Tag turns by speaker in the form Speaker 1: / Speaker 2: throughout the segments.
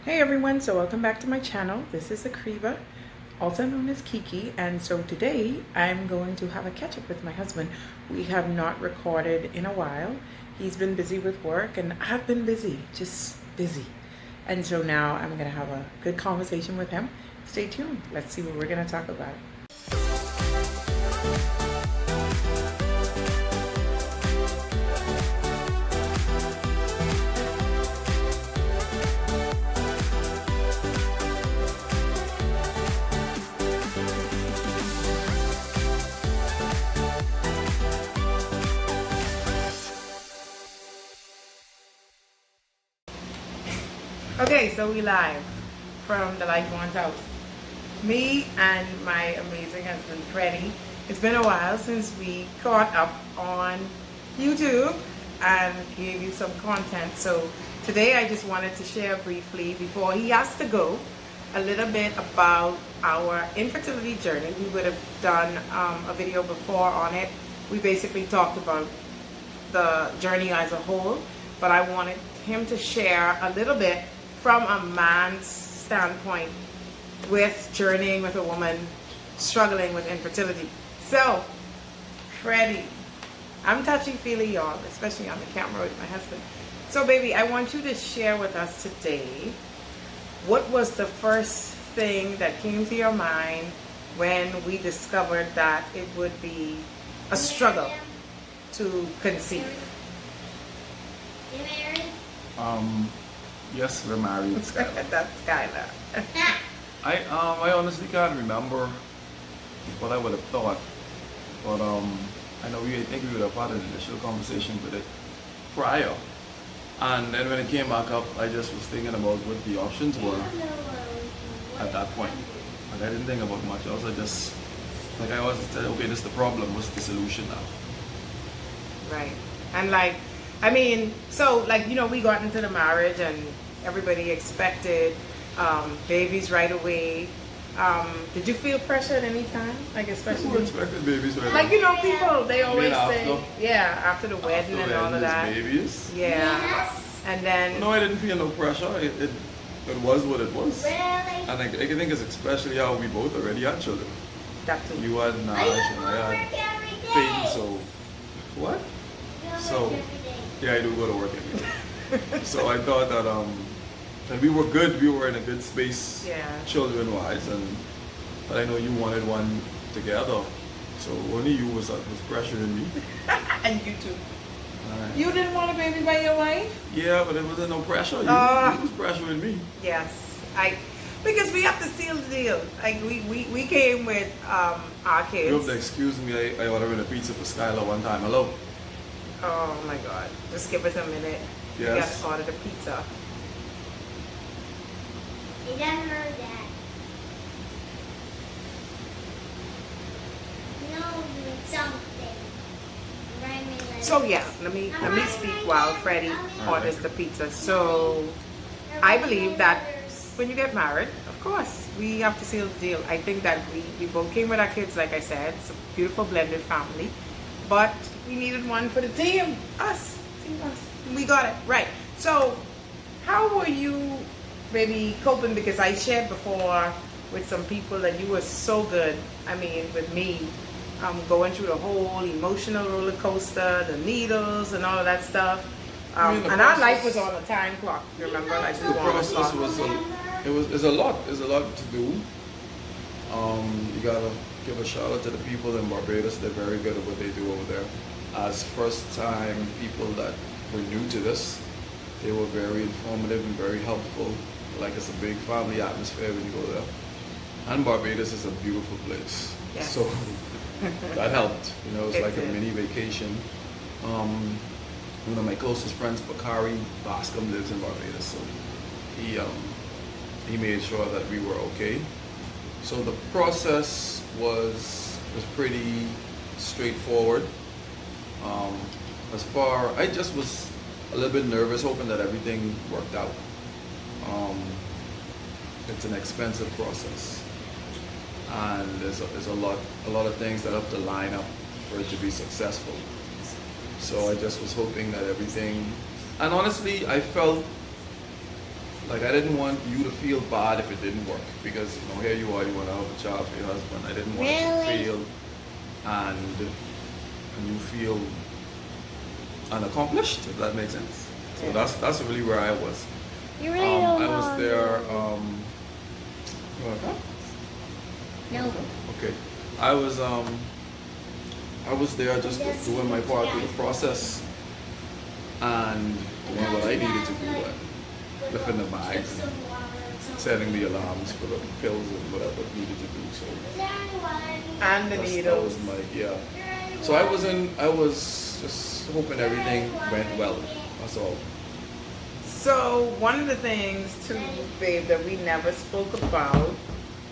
Speaker 1: Hey everyone, so welcome back to my channel. This is Acribba, also known as Kiki, and so today I'm going to have a catch up with my husband. We have not recorded in a while. He's been busy with work and I've been busy, just busy. And so now I'm gonna have a good conversation with him. Stay tuned, let's see what we're gonna talk about. Okay, so we live from the Lightbourne's house. Me and my amazing husband, Freddie. It's been a while since we caught up on YouTube and gave you some content. So today I just wanted to share briefly, before he has to go, a little bit about our infertility journey. We would have done a video before on it. We basically talked about the journey as a whole, but I wanted him to share a little bit from a man's standpoint with journeying with a woman struggling with infertility. So, Freddie, I'm touchy-feely, y'all, especially on the camera with my husband. So, baby, I want you to share with us today, what was the first thing that came to your mind when we discovered that it would be a struggle to conceive?
Speaker 2: You married?
Speaker 3: Yes, we're married, Skylar.
Speaker 1: That's Skylar.
Speaker 3: I honestly can't remember what I would have thought, but I know I think we would have had an initial conversation with it prior, and then when it came back up, I just was thinking about what the options were at that point. Like, I didn't think about much else. I just, like I always said, okay, this is the problem. What's the solution now?
Speaker 1: Right. And like, I mean, so like, you know, we got into the marriage and everybody expected babies right away. Did you feel pressure at any time? Like, especially
Speaker 3: Who expected babies right
Speaker 1: like,
Speaker 3: away?
Speaker 1: you know, people, they always say,
Speaker 3: after?
Speaker 1: yeah, after the wedding and all of that.
Speaker 3: Babies?
Speaker 1: Yeah.
Speaker 2: Yes.
Speaker 1: And then,
Speaker 3: No, I didn't feel no pressure. It was what it was.
Speaker 2: Really?
Speaker 3: And I think it's especially how we both already had children.
Speaker 1: that too.
Speaker 3: You had Nash
Speaker 2: I
Speaker 3: and
Speaker 2: go to
Speaker 3: I
Speaker 2: work
Speaker 3: had
Speaker 2: every
Speaker 3: Peyton,
Speaker 2: day.
Speaker 3: so what?
Speaker 2: You go to
Speaker 3: So-
Speaker 2: work every day.
Speaker 3: Yeah, I do go to work every day. So I thought that and we were good. We were in a good space,
Speaker 1: Yeah.
Speaker 3: children-wise, but I know you wanted one together. So only you was pressuring me.
Speaker 1: And you too.
Speaker 3: Alright.
Speaker 1: You didn't want a baby by your wife?
Speaker 3: Yeah, but it wasn't no pressure. You was pressuring me.
Speaker 1: Yes. Because we have to seal the deal. Like, we came with our
Speaker 3: You have
Speaker 1: kids.
Speaker 3: to excuse me. I ordered a pizza for Skylar one time. Hello.
Speaker 1: Oh my God. Just give us a minute. We
Speaker 3: Yes.
Speaker 1: got ordered a pizza.
Speaker 2: You done heard that. No, something. Write me later.
Speaker 1: So yeah, let me speak while Freddie orders the pizza. So I believe that when you get married, of course, we have to seal the deal. I think that we both came with our kids, like I said. It's a beautiful blended family. But we needed one for the team. Us. Team us. We got it. Right. So how were you maybe coping? Because I shared before with some people that you were so good. I mean, with me, going through the whole emotional roller coaster, the needles and all of that stuff.
Speaker 3: I mean, the
Speaker 1: And our
Speaker 3: process-
Speaker 1: life was on a time clock. You remember? Like, we
Speaker 3: The
Speaker 1: were on a
Speaker 3: process
Speaker 1: clock.
Speaker 3: was it's a lot. There's a lot to do. You gotta give a shout out to the people in Barbados. They're very good at what they do over there. As first time people that were new to this, they were very informative and very helpful. Like, it's a big family atmosphere when you go there. And Barbados is a beautiful place.
Speaker 1: Yes.
Speaker 3: So that helped. You know, it's
Speaker 1: It
Speaker 3: like a
Speaker 1: did.
Speaker 3: mini vacation. One of my closest friends, Bakari Bascom, lives in Barbados, so he made sure that we were okay. So the process was pretty straightforward. I just was a little bit nervous, hoping that everything worked out. It's an expensive process, and there's a lot of things that have to line up for it to be successful. So I just was hoping that everything, and honestly, I felt Like, I didn't want you to feel bad if it didn't work, because you know, here you are, you want to have a child for your husband. I didn't want you to
Speaker 2: Really?
Speaker 3: feel and you feel unaccomplished, if that makes sense. So
Speaker 1: Yeah.
Speaker 3: that's really where I was.
Speaker 2: You really don't
Speaker 3: I
Speaker 2: know.
Speaker 3: was there. You wanna come?
Speaker 2: No.
Speaker 3: Okay. I was there just doing my part of the process and doing what I needed to do, and lifting the bags and setting the alarms for the pills and whatever needed to do. So
Speaker 1: And the
Speaker 3: that
Speaker 1: needles.
Speaker 3: was my, yeah. So I was just hoping everything went well. That's all.
Speaker 1: So one of the things too, babe, that we never spoke about,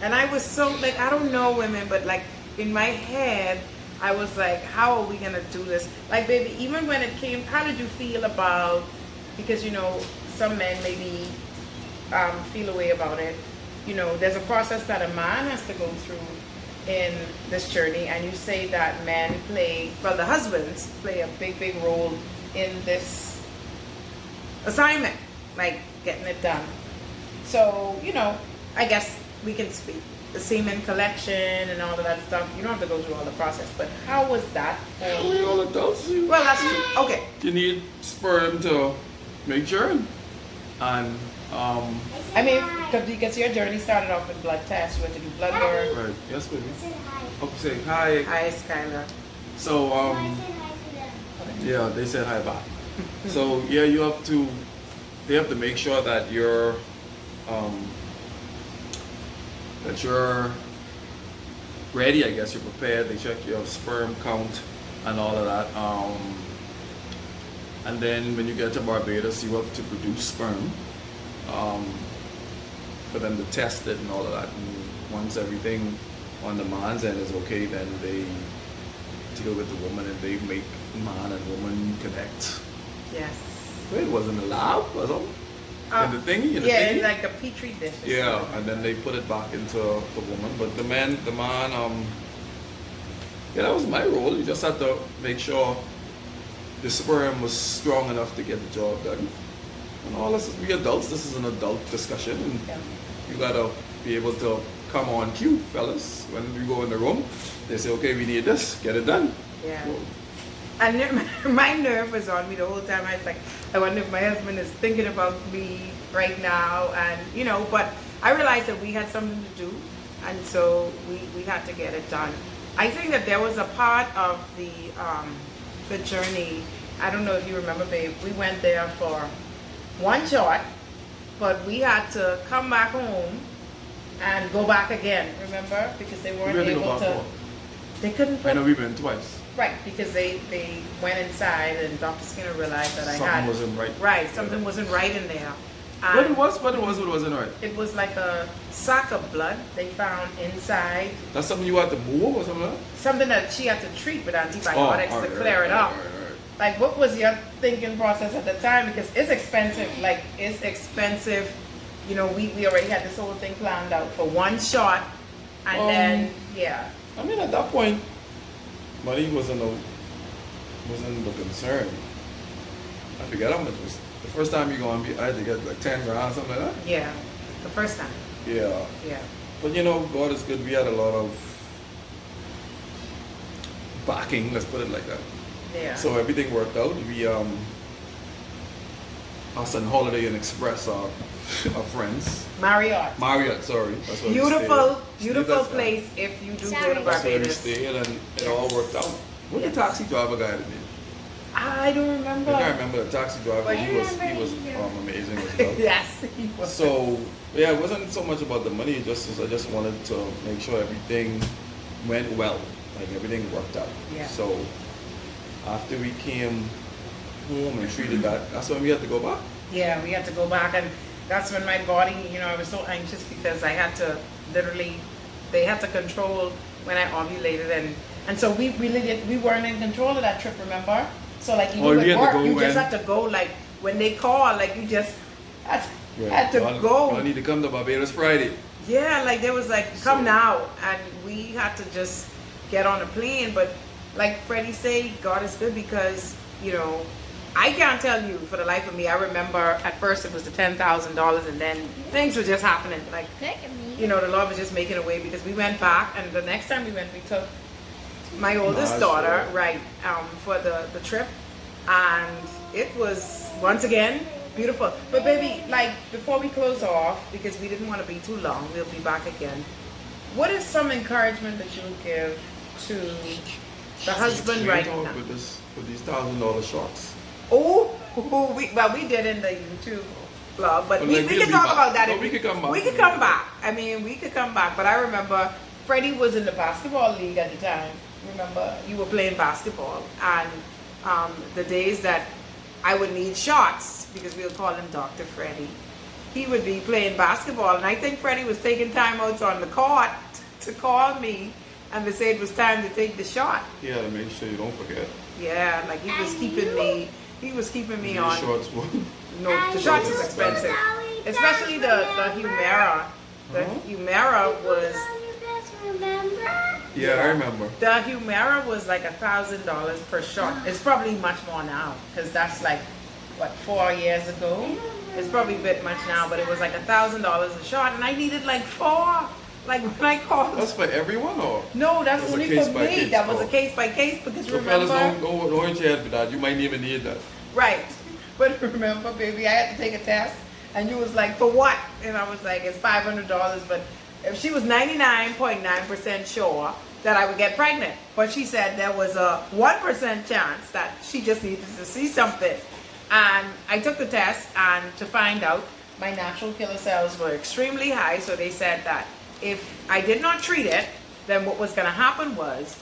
Speaker 1: and I was so like, I don't know women, but like in my head, I was like, how are we gonna do this? Like, baby, even when it came, how did you feel about? Because you know, some men maybe feel a way about it. You know, there's a process that a man has to go through in this journey, and you say that men play, well, the husbands play a big role in this assignment, like getting it done. So, you know, I guess we can speak. The semen collection and all of that stuff, you don't have to go through all the process, but how was that for
Speaker 3: We all adults.
Speaker 1: Well, that's okay.
Speaker 3: You need sperm to make urine. And
Speaker 1: I mean, because your journey started off with blood tests, you went to do blood work.
Speaker 3: right, yes baby.
Speaker 2: Say hi.
Speaker 3: Oh, say hi.
Speaker 1: Hi, Skylar.
Speaker 3: So
Speaker 2: I said hi to them.
Speaker 3: yeah, they said hi back. So yeah, they have to make sure that you're ready, I guess you're prepared. They check your sperm count and all of that. And then when you get to Barbados, you have to produce sperm for them to test it and all of that. And once everything on the man's end is okay, then they deal with the woman and they make man and woman connect.
Speaker 1: Yes.
Speaker 3: Wait, it was in the lab or something? In the thingy? In the
Speaker 1: yeah,
Speaker 3: thingy?
Speaker 1: in like a petri dish. or
Speaker 3: Yeah,
Speaker 1: something.
Speaker 3: and then they put it back into the woman. But the man, yeah, that was my role. You just had to make sure the sperm was strong enough to get the job done. And all this, we adults, this is an adult discussion, and
Speaker 1: Yeah.
Speaker 3: you gotta be able to come on cue, fellas. When we go in the room, they say, okay, we need this, get it done.
Speaker 1: Yeah.
Speaker 3: So,
Speaker 1: And my nerve was on me the whole time. I was like, I wonder if my husband is thinking about me right now. And, you know, but I realized that we had something to do. And so we had to get it done. I think that there was a part of the journey. I don't know if you remember, babe. We went there for one shot, but we had to come back home and go back again, remember? Because they weren't
Speaker 3: we had to go
Speaker 1: able
Speaker 3: back
Speaker 1: to,
Speaker 3: home.
Speaker 1: they couldn't
Speaker 3: I
Speaker 1: put
Speaker 3: know we've been twice.
Speaker 1: Right, because they went inside and Dr. Skinner realized that I
Speaker 3: Something
Speaker 1: had
Speaker 3: wasn't right.
Speaker 1: right, something wasn't right in there.
Speaker 3: What
Speaker 1: And
Speaker 3: it wasn't right.
Speaker 1: it was like a sack of blood they found inside,
Speaker 3: That's something you had to move or something like that?
Speaker 1: something that she had to treat with antibiotics to clear it up.
Speaker 3: Alright.
Speaker 1: Like, what was your thinking process at the time? Because it's expensive. Like, it's expensive. You know, we already had this whole thing planned out for one shot, and then yeah.
Speaker 3: I mean, at that point, money wasn't the concern. I forget how much it was. The first time you go on, I had to get like 10 grand, something like that.
Speaker 1: Yeah, the first time.
Speaker 3: Yeah.
Speaker 1: Yeah.
Speaker 3: But you know, God is good. We had a lot of backing, let's put it like that.
Speaker 1: Yeah.
Speaker 3: So everything worked out. We us and Holiday Inn Express are friends.
Speaker 1: Marriott.
Speaker 3: Marriott, sorry. That's where we
Speaker 1: Beautiful,
Speaker 3: stayed.
Speaker 1: beautiful
Speaker 3: That's-
Speaker 1: place if you do go
Speaker 2: Sorry.
Speaker 1: to
Speaker 3: That's where we
Speaker 1: Barbados.
Speaker 3: stayed, and it all worked out. What
Speaker 1: Yes.
Speaker 3: the taxi driver guy did?
Speaker 1: I don't
Speaker 3: I
Speaker 1: remember.
Speaker 3: can't remember the taxi driver.
Speaker 1: But
Speaker 3: He was amazing as well.
Speaker 1: Yes, he was.
Speaker 3: So yeah, it wasn't so much about the money. I just wanted to make sure everything went well, like everything worked out.
Speaker 1: Yeah.
Speaker 3: So after we came home and treated that, that's when we had to go back.
Speaker 1: Yeah, we had to go back, and that's when my body, you know, I was so anxious because I had to literally, they had to control when I ovulated, and so we weren't in control of that trip, remember? So like even
Speaker 3: Oh,
Speaker 1: with
Speaker 3: you had to
Speaker 1: work,
Speaker 3: go
Speaker 1: you just
Speaker 3: when?
Speaker 1: had to go like when they call, like you just had to
Speaker 3: Y'all
Speaker 1: go.
Speaker 3: need to come to Barbados Friday.
Speaker 1: Yeah, like there was like, come
Speaker 3: So-
Speaker 1: now, and we had to just get on a plane. But like Freddie said, God is good because, you know, I can't tell you for the life of me. I remember at first it was the $10,000, and then things were just happening. Like, you know, the Lord was just making a way, because we went back, and the next time we went, we took my oldest daughter, right, for the trip, and it was once again beautiful. But baby, like, before we close off, because we didn't want to be too long, we'll be back again. What is some encouragement that you would give to the husband right now?
Speaker 3: With these $1,000 shots.
Speaker 1: Oh, we did in the YouTube vlog, but we can talk about that.
Speaker 3: We could come back.
Speaker 1: We could come back. I mean, we could come back. But I remember Freddie was in the basketball league at the time. Remember, you were playing basketball, and the days that I would need shots, because we would call him Dr. Freddie. He would be playing basketball, and I think Freddie was taking timeouts on the court to call me and to say it was time to take the shot.
Speaker 3: Yeah, to make sure you don't forget.
Speaker 1: Yeah, like he was keeping me. He was keeping me on.
Speaker 3: Shorts,
Speaker 1: no, the shorts is expensive, especially the Humera. The Humera was.
Speaker 3: Yeah, I remember.
Speaker 1: The Humera was like $1,000 per shot. It's probably much more now, because that's like what, 4 years ago. It's probably a bit much now, but it was like $1,000 a shot, and I needed like 4. Like when I called.
Speaker 3: That's for everyone, or?
Speaker 1: No, that's only for me. That was a case by case, because
Speaker 3: so
Speaker 1: remember.
Speaker 3: Fellas, don't hit your head with that. You might even need that.
Speaker 1: Right. But remember, baby, I had to take a test, and you was like, for what? And I was like, it's $500. But if she was 99.9% sure that I would get pregnant, but she said there was a 1% chance that she just needed to see something. And I took the test, and to find out, my natural killer cells were extremely high. So they said that if I did not treat it, then what was going to happen was,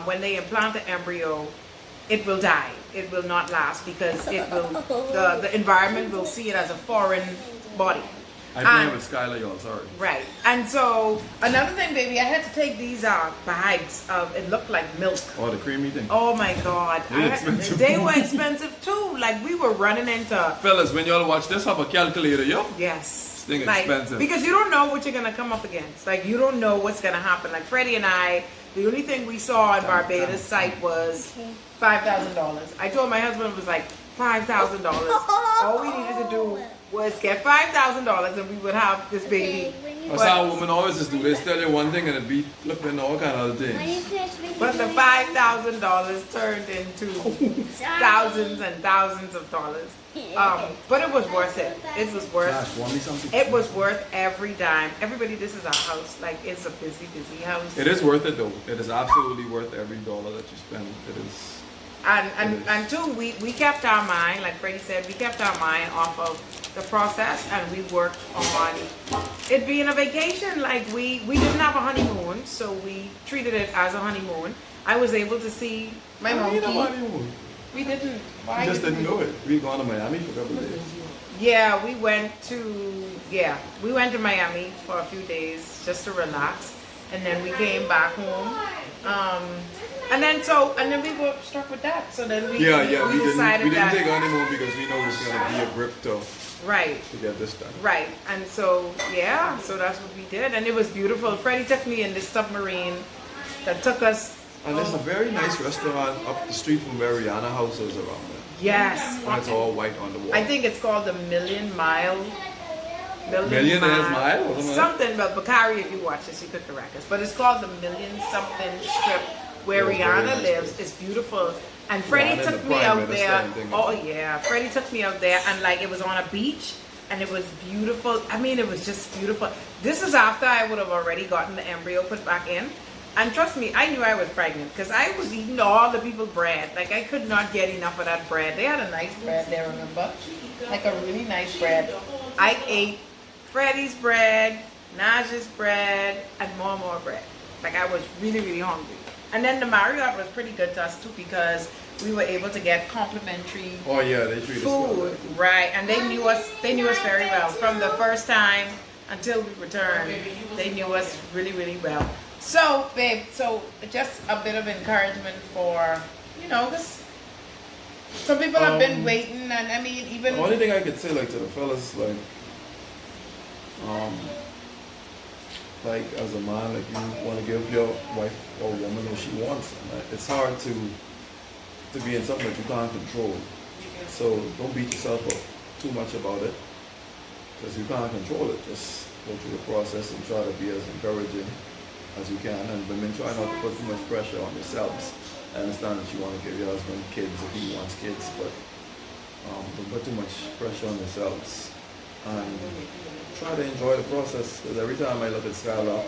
Speaker 1: when they implant the embryo, it will die. It will not last, because it will the environment will see it as a foreign body.
Speaker 3: I play with Skylar, y'all. Sorry.
Speaker 1: Right. And so another thing, baby, I had to take these bags of, it looked like milk.
Speaker 3: Oh, the creamy thing.
Speaker 1: Oh my God. They were expensive too. Like, we were running into.
Speaker 3: Fellas, when y'all watch this, have a calculator, yo.
Speaker 1: Yes.
Speaker 3: Thing is
Speaker 1: like,
Speaker 3: expensive.
Speaker 1: Because you don't know what you're gonna come up against. Like, you don't know what's gonna happen. Like Freddie and I, the only thing we saw on Barbados site was $5,000. I told my husband, it was like $5,000. All we needed to do was get $5,000, and we would have this baby.
Speaker 3: That's how women always just do. They tell you one thing and it be flipping all kind of other things.
Speaker 1: But the $5,000 turned into thousands and thousands of dollars. But it was worth it. It was worth.
Speaker 3: Gosh, want me something?
Speaker 1: It was worth every dime. Everybody, this is our house. Like, it's a busy, busy house.
Speaker 3: It is worth it though. It is absolutely worth every dollar that you spend. It is.
Speaker 1: And two, we kept our mind, like Freddie said, we kept our mind off of the process, and we worked on it being a vacation. Like, we didn't have a honeymoon, so we treated it as a honeymoon. I was able to see my monkey. We didn't.
Speaker 3: We just didn't do it. We gone to Miami for a couple of days.
Speaker 1: Yeah, we went to Miami for a few days just to relax, and then we came back home. And then we were struck with that. So then we decided
Speaker 3: we didn't take honeymoon because we know it's gonna be a grip to get this done.
Speaker 1: Right. And so so that's what we did, and it was beautiful. Freddie took me in this submarine that took us.
Speaker 3: And there's a very nice restaurant up the street from where Rihanna house is around there.
Speaker 1: Yes.
Speaker 3: And it's all white on the wall.
Speaker 1: I think it's called the Millionaires Mile.
Speaker 3: Mile?
Speaker 1: Something, but Bakari, if you watch this, you could correct us. But it's called the Million Something Strip where Rihanna lives. It's beautiful. And Freddie took me out there. Oh yeah, Freddie took me out there, and like, it was on a beach, and it was beautiful. I mean, it was just beautiful. This is after I would have already gotten the embryo put back in. And trust me, I knew I was pregnant because I was eating all the people's bread. Like, I could not get enough of that bread. They had a nice bread there, remember? Like a really nice bread. I ate Freddie's bread, Naja's bread, and more bread. Like, I was really, really hungry. And then the Marriott was pretty good to us too, because we were able to get complimentary
Speaker 3: they treated us well.
Speaker 1: Right, and they knew us very well. From the first time until we returned, they knew us really, really well. So, babe, just a bit of encouragement for, because some people have been waiting, and I mean, even...
Speaker 3: The only thing I could say, like, to the fellas, like, as a man, like, you want to give your wife or woman what she wants. And it's hard to be in something that you can't control. So don't beat yourself up too much about it, because you can't control it. Just go through the process and try to be as encouraging as you can. And women, try not to put too much pressure on yourselves. I understand that you want to give your husband kids if he wants kids, but don't put too much pressure on yourselves. And try to enjoy the process, because every time I look at Skylar,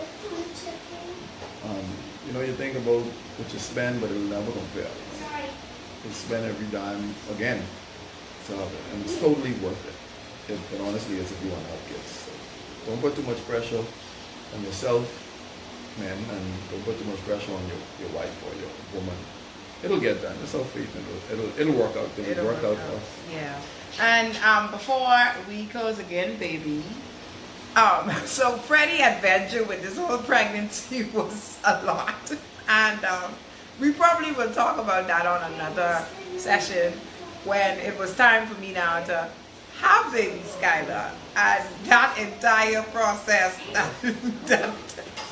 Speaker 3: you know, you think about what you spend, but it will never compare. You spend every dime again. So, and it's totally worth it. But honestly, it's if you want to have kids. So don't put too much pressure on yourself, men, and don't put too much pressure on your wife or your woman. It'll get done. It's our faith. It'll work out. It'll work out for us.
Speaker 1: Yeah. And before we close again, baby. So Freddie adventure with this whole pregnancy was a lot, and we probably will talk about that on another session when it was time for me now to have baby Skylar, and that entire process that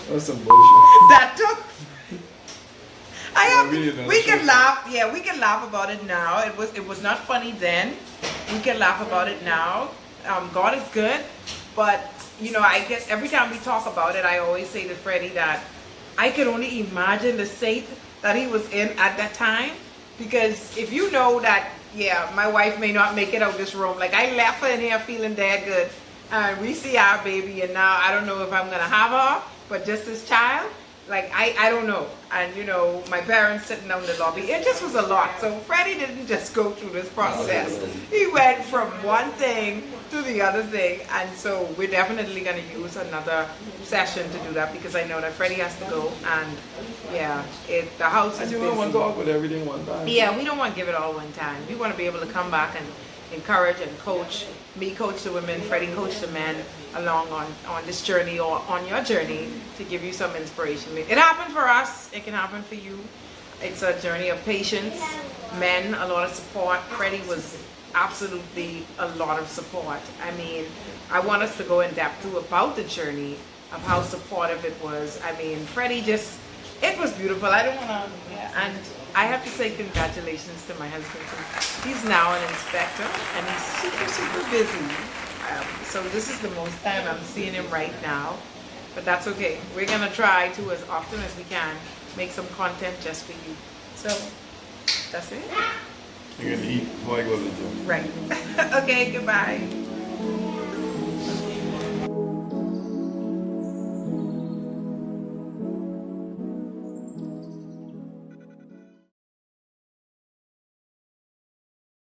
Speaker 3: was some bullshit.
Speaker 1: That took. We can laugh. Yeah, we can laugh about it now. It was not funny then. We can laugh about it now. God is good, but you know, I guess every time we talk about it, I always say to Freddie that I can only imagine the state that he was in at that time, because if you know that, yeah, my wife may not make it out this room. Like, I left her in here feeling that good, and we see our baby, and now I don't know if I'm gonna have her, but just this child. Like, I don't know. And, you know, my parents sitting down in the lobby. It just was a lot. So Freddie didn't just go through this process. He went from one thing to the other thing. And so we're definitely going to use another session to do that, because I know that Freddie has to go. And, yeah, the house is busy.
Speaker 3: You don't want to talk with everything one time.
Speaker 1: Yeah, we don't want to give it all one time. We want to be able to come back and encourage and coach. Me coach the women, Freddie coach the men along on this journey, or on your journey, to give you some inspiration. It happened for us. It can happen for you. It's a journey of patience. Men, a lot of support. Freddie was absolutely a lot of support. I mean, I want us to go in depth too about the journey of how supportive it was. I mean, Freddie just, it was beautiful. I don't want to, and I have to say congratulations to my husband. He's now an inspector, and he's super, super busy. So this is the most time I'm seeing him right now. But that's okay. We're going to try to, as often as we can, make some content just for you. So, that's it.
Speaker 3: You're going to eat before I go to the gym.
Speaker 1: Right. Okay, goodbye.